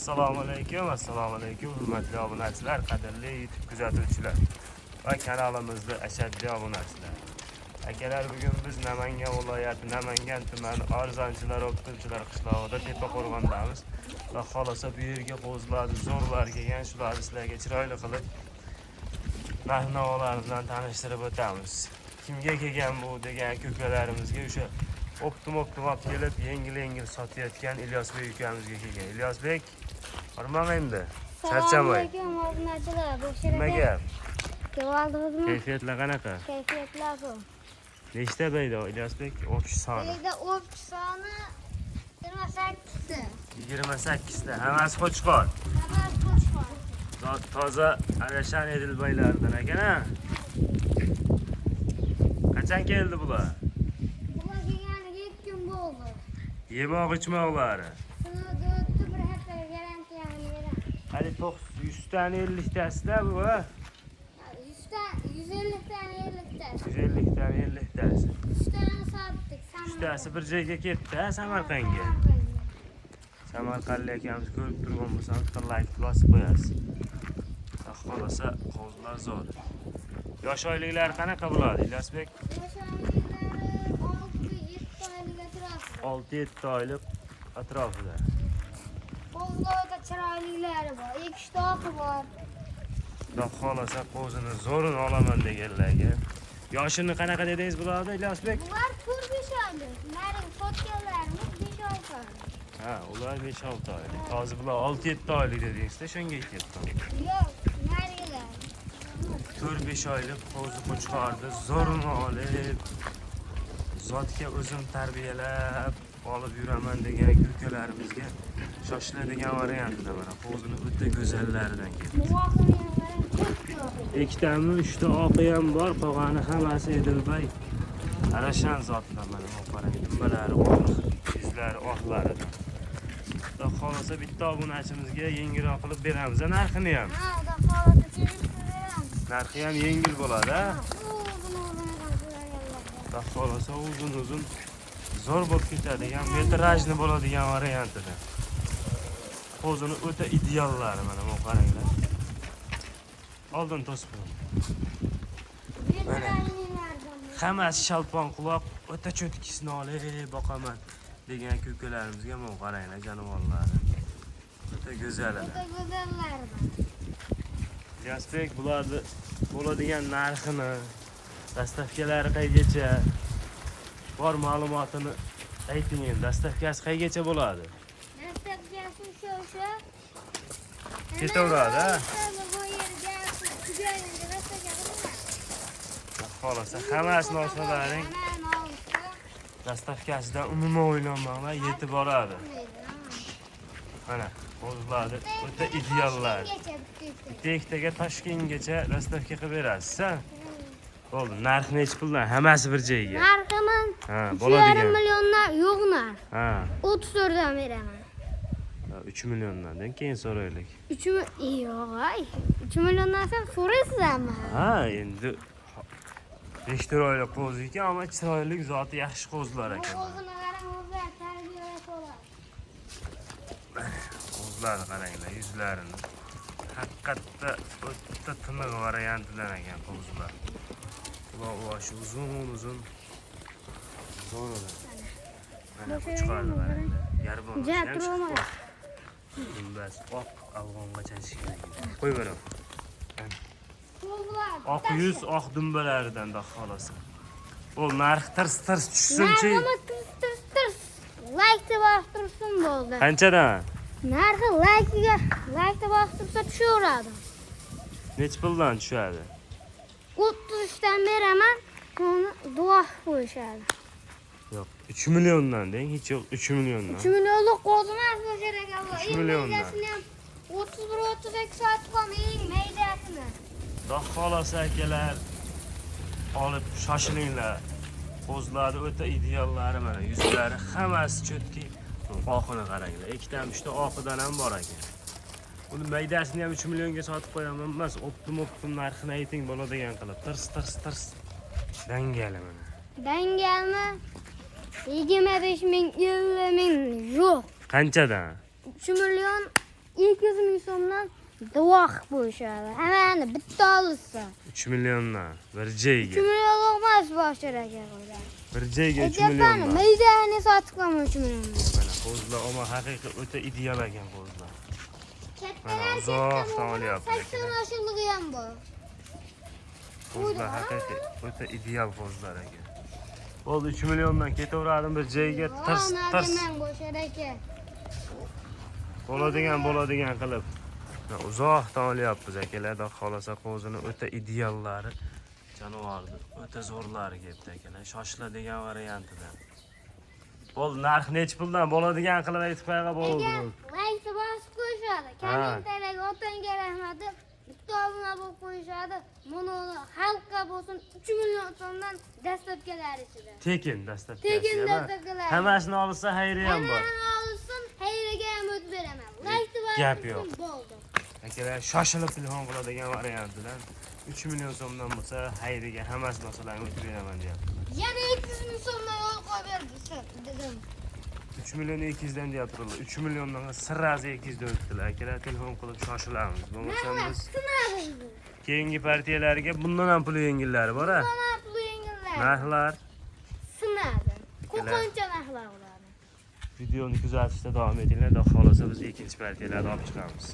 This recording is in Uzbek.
Assalomu alaykum, hurmatli obunachilar, qadrli YouTube kuzatuvchilar va kanalimizda ashaddiy obunachilar. Akalar, bugun biz Namangan viloyati Namangan tumani Arzonchilar o'qituvchilar qishlog'ida Tepaqo'rg'ondamiz va xolosa bu yerga qo'ziladi, zo'rlar kelgan, shularni sizlarga chiroyli qilib narx-navolar bilan tanishtirib o'tamiz. Kimga kelgan bu degan ko'kalarimizga o'sha optim olib kelib yengil sotayotgan Ilyosbek ukamizga kelgan. Ilyosbek, hormang endi. Charchamay. Assalomu alaykum obunachilar. Nima gap? Keldingizmi? Kayfiyatlar qanaqa? Kayfiyatlar bu. Nechta bayda Ilyosbek? O'qish soni. Beyda o'qish soni 28 ta. 28 ta. Hammasi qo'chqor. Hammasi qo'chqor. Toza Alashan Edilbaylardan ekan-a? Qachon keldi bular? Bular kelganiga 2 kun bo'ldi. Yemoq ichmoqlari. Shuni bir hafta garantiyani beraman. Hali 100 tani 50 tasida bu, ha? 150 tani 50 tasi. 150 tani 50 tasi. 100 tani sotdik. 100 tasi bir joyga ketdi, ha, Samarqandga. Samarqandlik akamiz ko'rib turgan bo'lsangiz, like bosib qo'yasiz. Xolasa qo'zlar zo'r. Yosh oyliklar qanaqa bo'ladi, Ilyosbek? Yosh oyliklari 6-7 oylik atrofida. 6-7 oylik atrofida. Qo'zlarda chiroylilari bor. 2 ta oqi bor. Xudo xolasa qo'zini zo'rini olaman deganlarga. Yoshini qanaqa dedingiz bularda, Ilyosbek? Bular 4-5 oylik. Nari sotganlarimiz 5-6 oylik. Ha, ular 5-6 oylik. Hozir bular 6-7 oylik dedingizda, shunga ketdim. Yo'q, narigilar. 4-5 oylik qo'zi qo'chqorni zo'rini olib, zotga o'zim tarbiyalab olib yuraman degan ko'kalarimizga shoshiladigan variantida mana qo'zini o'ta go'zallaridan keldi. Ikkitami, 3 ta oqi ham bor, qolgani hammasi Edilbay. Alashan zotlar mana bu qarang, dumbalari oq, yuzlari oqlaridan. Xudo xolasa bitta obunachimizga yengilroq qilib beramiz, narxini ham. Ha, xudo xolasa kelib beramiz. Narxi ham yengil bo'ladi, ha? Uzun. Xudo xolasa uzun zo'r bo'lib ketadigan, metrajli bo'ladigan variantida. Qo'zini o'ta ideallari mana bu qaranglar. Oldin to'sib hammasi shalpon quloq, o'ta cho'tkisini olib boqaman degan ko'kalarimizga mana qaranglar, jonivorlari. O'ta go'zallar. O'ta go'zallar. Ilyosbek, bularni bo'ladigan narxini, dastavkalari qaygacha bor ma'lumotini ayting endi. Dastavkasi qaygacha bo'ladi? Dastavkasi o'sha. Ketaveradi, ha? Bu yerga tuganinga dastavka Xolasa hammasini olsalaring, dastavkasidan umuman o'ylanmanglar, yetib boradi. Mana, qo'zlarni o'ta ideallar. Bitta-ikkitaga Toshkentgacha dastavka qilib berasiz, ha? Bo'ldi, narxi necha puldan? Hammasi bir joyga. Narxini Ha, bo'ladigan. 2,5 milliondan yo'q narx. Ha, 34 dan beraman. 3 milliondan keyin so'raylik. 3 milliondan sen so'raysizmi? Ha, endi 5 oylik qo'z ekan, ammo chiroyli, zoti yaxshi qo'zlar ekan. Qo'zini qarang, o'zlar tarbiyalab oladi. Qo'zlarni qaranglar, yuzlarini. Haqiqatda o'ta tiniq variantidan ekan qo'zlar. Quloq boshi uzun. Zo'r. Mana qo'chqorni qaranglar. Yarbon. Bas, oq afg'ongacha chiqadi. Qo'y bera. Oq yuz, oq dumbalaridan da xolasa. Bu narx tirs tushsinchi. Narxi tirs. Like bostirsin bo'ldi. Qanchadan? Narxi like bostirsa tushaveradi. Nech puldan tushadi? 30 dan beraman, uni duo qo'yishadi. Yo'q, 3 milliondan deng, hech yo'q 3 milliondan. 3 millionlik qo'zini narxi kerak bo'lsa, 3 milliondan. 31-32 soat qolmaydi maydasini. Xudo xolasa akalar, olib shoshilinglar. Qo'zlari o'ta ideallari mana, yuzlari hammasi cho'tki. Oqini qaranglar. Ikkita 3 ta oqidan ham bor ekan. Uni maydasini ham 3 millionga sotib qo'yaman emas, optim narxini ayting bo'ladigan qilib. Tirs. Dangali mana. Dangalmi? 25 ming, 50 ming yo'q. Qanchadan? 3 million Duaq boşadı. Hemen bitti alırsa. 3 milyondan. Bir 2 C'ye. milyon olmaz başaracak orada. Bir C'ye 3 Efendim, milyondan. meydanı satıklamış 3 milyon. Mana kozlar ama haqiqiy o'ta ideal ekan kozlar. Kattalar uzoqdan olyapmiz 80 yaşlılığı ham bu. Kozlar haqiqiy o'ta ideal kozlar ekan. Bo'ldi 3 milyondan ketaverdim bir J'ga tirs tirs. Men boşaraka. Bo'ladigan qilib. Uzoqdan olyapmiz akalar, xudo xolasa qo'zini o'ta ideallari janovarni o'ta zo'rlari kelibdi akalar. Shoshiladigan variantida. Bo'ldi, narx necha puldan bo'ladigan qilib aytib qo'yga bo'ldi. Laysa bosib qo'yishadi. Kommentariyga otanga rahmat deb bittobuna bo'lib qo'yishadi. Buni xalqqa bo'lsin 3 million so'mdan dastlabkilar ichida. Tekin dastlabki. Tekin dastlabkilar. Hammasini olsa xayri ham bor. Hammani olsin, xayriga ham o'tib beraman. Laysa Gap yo'q. bo'ldi. Akalar shoshilib telefon qiladigan variantidan 3 million so'mdan bo'lsa xayriga hammasi masalani o'tib beraman deyapti. Yana 200 ming so'mdan yo'l qo'yib berdi dedim. 3 million 200 dan deyaptilar. 3 milliondan sirrazi 200 dan o'tdilar. Akalar telefon qilib shoshilamiz. Bo'lmasam biz Sinadi. keyingi partiyalarga bundan ham pul yengillari bor-a? Mana pul yengillar. Narxlar Sinadi. Qo'qoncha narxlar ularni. videoni kuzatishda davom etinglar. Xudo xolasa biz ikkinchi partiyalarni olib chiqamiz.